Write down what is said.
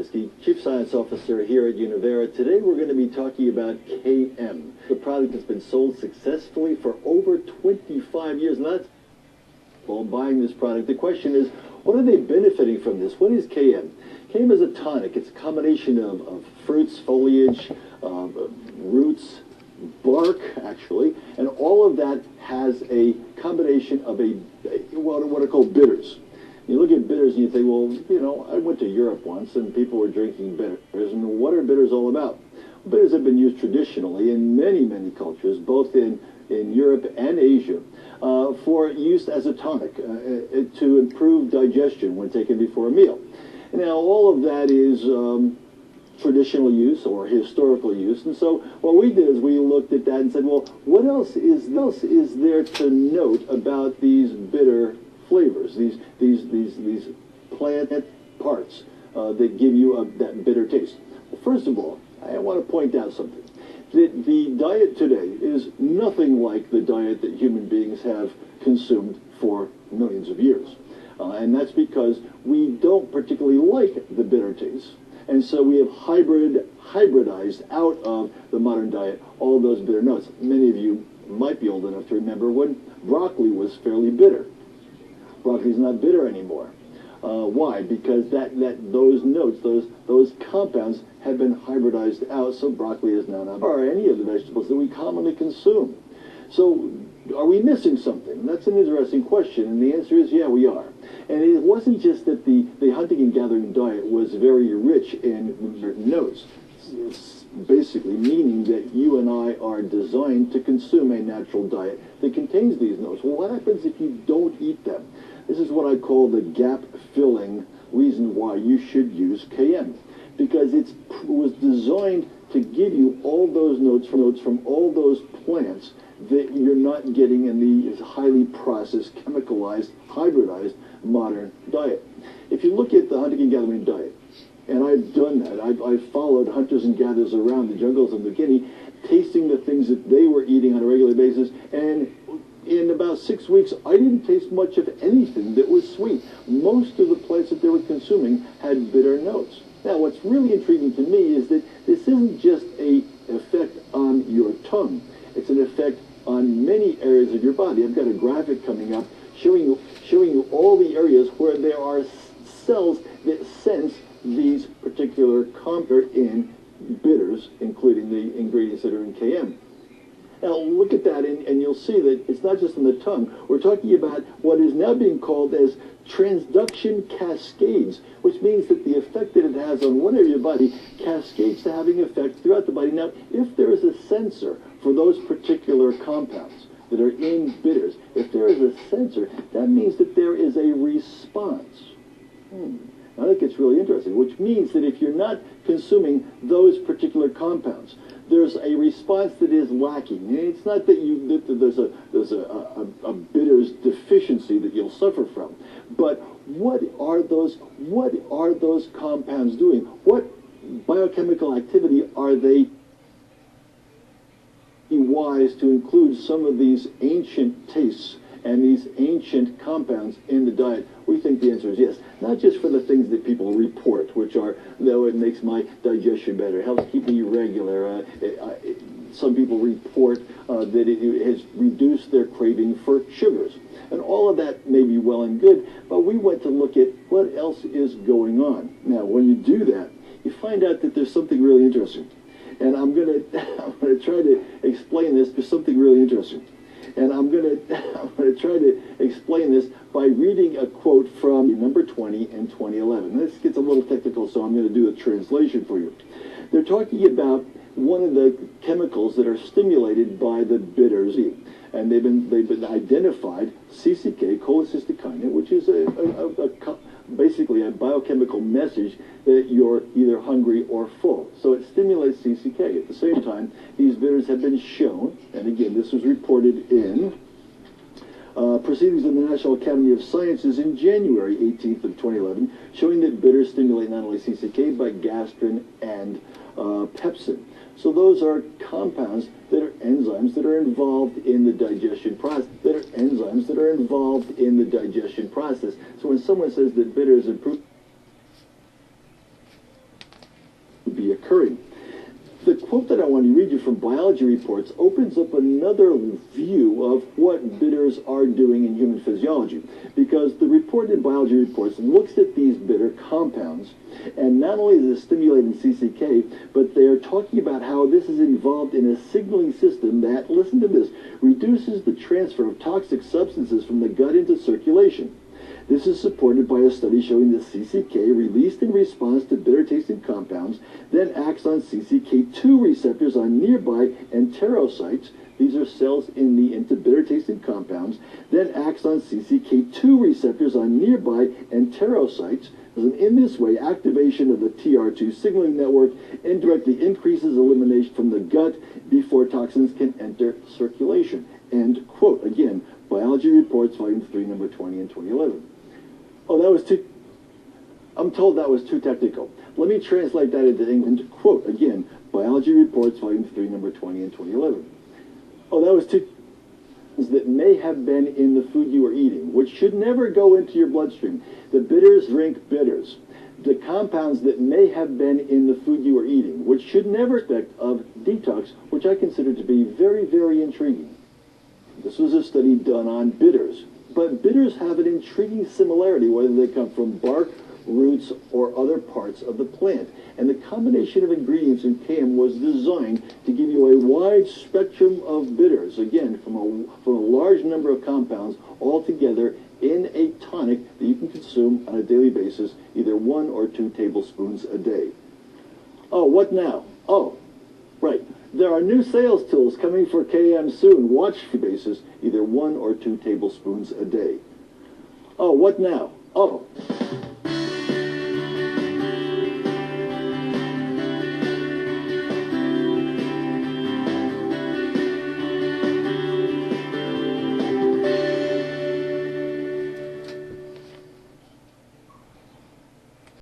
Cherniske, Chief Science Officer here at Univera. Today we're going to be talking about KM, the product that's been sold successfully for over 25 years. And that's all buying this product. The question is, what are they benefiting from this? What is KM? KM is a tonic. It's a combination of fruits, foliage, roots, bark, actually, and all of that has a combination of what are called bitters. You look at bitters and you think, well, you know, I went to Europe once and people were drinking bitters, and what are bitters all about? Bitters have been used traditionally in many, many cultures, both in Europe and Asia, for use as a tonic to improve digestion when taken before a meal. Now, all of that is traditional use or historical use, and so what we did is we looked at that and said, well, what else is there to note about these bitter flavors, these plant parts that give you that bitter taste? Well, first of all, I want to point out something. That the diet today is nothing like the diet that human beings have consumed for millions of years. And that's because we don't particularly like the bitter taste. And so we have hybridized out of the modern diet all those bitter notes. Many of you might be old enough to remember when broccoli was fairly bitter. Broccoli's not bitter anymore. Why? Because those notes, those compounds have been hybridized out, so broccoli is now not, or any of the vegetables that we commonly consume. So are we missing something? That's an interesting question, and the answer is yeah, we are. And it wasn't just that the hunting and gathering diet was very rich in certain notes. It's basically meaning that you and I are designed to consume a natural diet that contains these notes. Well, what happens if you don't eat them? This is what I call the gap-filling reason why you should use KM, because it was designed to give you all those notes from all those plants that you're not getting in the highly processed, chemicalized, hybridized modern diet. If you look at the hunting and gathering diet, and I've done that, I've followed hunters and gatherers around the jungles of New Guinea, tasting the things that they were eating on a regular basis, and in about 6 weeks, I didn't taste much of anything that was sweet. Most of the plants that they were consuming had bitter notes. Now, what's really intriguing to me is that this isn't just an effect on your tongue. It's an effect on many areas of your body. I've got a graphic coming up showing you all the areas where there are cells that sense these particular compounds in bitters, including the ingredients that are in KM. Now, look at that, and you'll see that it's not just in the tongue. We're talking about what is now being called as transduction cascades, which means that the effect that it has on one area of your body cascades to having effect throughout the body. Now, if there is a sensor for those particular compounds that are in bitters, if there is a sensor, that means that there is a response. Now that gets really interesting, which means that if you're not consuming those particular compounds, there's a response that is lacking. And it's not that there's a bitters deficiency that you'll suffer from, but what are those compounds doing? What biochemical activity are they wise to include some of these ancient tastes and these ancient compounds in the diet? We think the answer is yes. Not just for the things that people report, which are, though it makes my digestion better, helps keep me regular. Some people report that it has reduced their craving for sugars. And all of that may be well and good, but we went to look at what else is going on. Now, when you do that, you find out that there's something really interesting. And I'm gonna try to explain this. There's something really interesting. And I'm gonna try to explain this by reading a quote from number 20 in 2011. This gets a little technical, so I'm going to do a translation for you. They're talking about one of the chemicals that are stimulated by the bitters, and they've been identified CCK, cholecystokinin, which is basically a biochemical message that you're either hungry or full. So it stimulates CCK. At the same time, these bitters have been shown, and again, this was reported in Proceedings of the National Academy of Sciences in January 18th of 2011, showing that bitters stimulate not only CCK, but gastrin and pepsin. So those are compounds that are enzymes that are involved in the digestion process. So when someone says that bitters improve occurring. The quote that I want to read you from Biology Reports opens up another view of what bitters are doing in human physiology, because the report in Biology Reports looks at these bitter compounds, and not only is it stimulating CCK, but they're talking about how this is involved in a signaling system that, listen to this, reduces the transfer of toxic substances from the gut into circulation. This is supported by a study showing that CCK released in response to bitter-tasting compounds then acts on CCK2 receptors on nearby enterocytes. These are cells in the into bitter-tasting compounds. Then acts on CCK2 receptors on nearby enterocytes. And in this way, activation of the TR2 signaling network indirectly increases elimination from the gut before toxins can enter circulation. End quote. Again, Biology Reports, Volume 3, Number 20 in 2011. Oh, that was too... I'm told that was too technical. Let me translate that into English. Quote, again, Biology Reports, Volume 3, Number 20 in 2011. Oh, that was too... that may have been in the food you are eating, which should never go into your bloodstream. The bitters drink bitters. The compounds that may have been in the food you are eating, which should never expect of detox, which I consider to be very, very intriguing. This was a study done on bitters, but bitters have an intriguing similarity whether they come from bark, roots, or other parts of the plant. And the combination of ingredients in KM was designed to give you a wide spectrum of bitters, again, from a large number of compounds all together in a tonic that you can consume on a daily basis, either 1 or 2 tablespoons a day. Oh, what now? Oh, right. There are new sales tools coming for KM soon. Watch for basis, either 1 or 2 tablespoons a day. Oh, what now? Oh.